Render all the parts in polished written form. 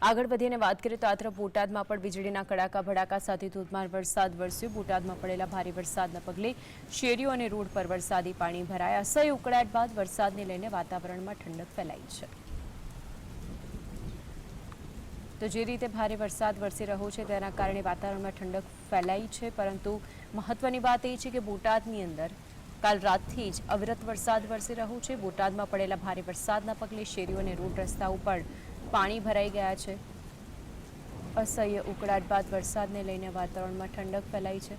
આગળ વધીને વાત કરીએ તો આ તરફ બોટાદમાં પણ વીજળીના કડાકા ભડાકા સાથે ધોધમાર વરસાદ વરસ્યો। બોટાદમાં પડેલા ભારે વરસાદના પગલે શેરીઓ અને રોડ પર વરસાદી પાણી ભરાયા। અસહ્ય ઉકળાટ બાદ વરસાદને લઈને વાતાવરણમાં ઠંડક ફેલાઈ છે। તો જે રીતે ભારે વરસાદ વરસી રહ્યો છે તેના કારણે વાતાવરણમાં ઠંડક ફેલાઈ છે, પરંતુ મહત્વની વાત એ છે કે બોટાદની અંદર કાલ રાતથી જ અવિરત વરસાદ વરસી રહ્યો છે। બોટાદમાં પડેલા ભારે વરસાદના પગલે શેરીઓ અને રોડ રસ્તાઓ પર પાણી ભરાઈ ગયા છે। અસહ્ય ઉકળાટ બાદ વરસાદને લઈને વાતાવરણમાં ઠંડક ફેલાઈ છે।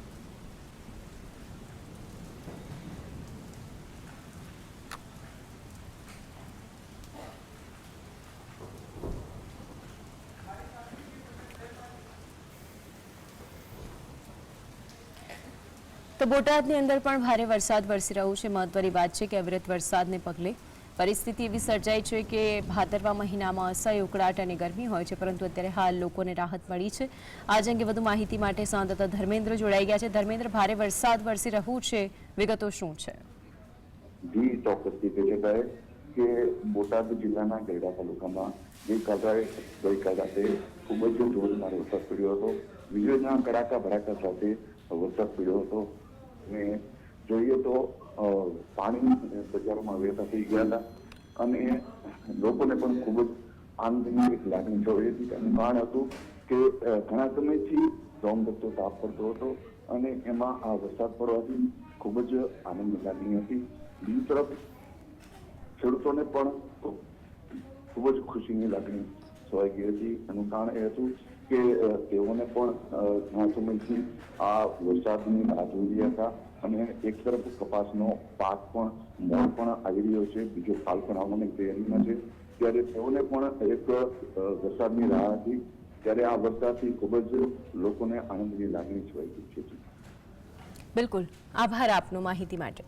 તો બોટાદની અંદર પણ ભારે વરસાદ વરસી રહ્યો છે। મહત્વની વાત છે કે અવિરત વરસાદને પગલે પરિસ્થિતિ એવી સર્જાઈ છે કે ભાદરવા મહિનામાં અસહ્ય ઉકળાટ અને ગરમી હોય છે, પરંતુ અત્યારે હાલ લોકોને રાહત મળી છે। આજ અંગે વધુ માહિતી માટે સંવાદદાતા ધર્મેન્દ્ર જોડાઈ ગયા છે। ધર્મેન્દ્ર, ભારે વરસાદ વરસી રહ્યું છે, વિગતો શું છે? જી ચોક્કસથી કહી શકાય કે બોટાદ જિલ્લાના ગઢડા તાલુકામાં ગઈકાલ રાતે ખૂબ જ જોરદાર વરસાદ પડ્યો હતો। વીજળીના કડાકા ભડાકા સાથે વરસાદ પડ્યો હતો અને જોઈએ તો પાણી બજારોમાં વહેતા થઈ ગયા હતા અને લોકોને પણ ખૂબ જ આનંદની એક લાગણી છવાઈ હતી। તેનું કારણ હતું કે ઘણા સમયથી ધોમધખતો તાપ પડતો હતો અને એમાં આ વરસાદ પડવાથી ખૂબ જ આનંદની લાગણી હતી। બીજી તરફ ખેડૂતોને પણ ખૂબ જ ખુશીની લાગણી છવાઈ ગઈ હતી। એનું કારણ એ હતું કે તેઓને પણ ઘણા સમયથી આ વરસાદની રાહ જોઈ રહ્યા હતા અને એક તરફ કપાસનો પાક પણ મોડ પણ આવી રહ્યો છે, બીજો પાક પણ આવવાની તૈયારીમાં છે, ત્યારે તેઓને પણ એક વરસાદની રાહ હતી। ત્યારે આ વરસાદથી ખૂબ જ લોકોને આનંદની લાગણી છવાઈ ગઈ છે। બિલકુલ, આભાર આપનો માહિતી માટે।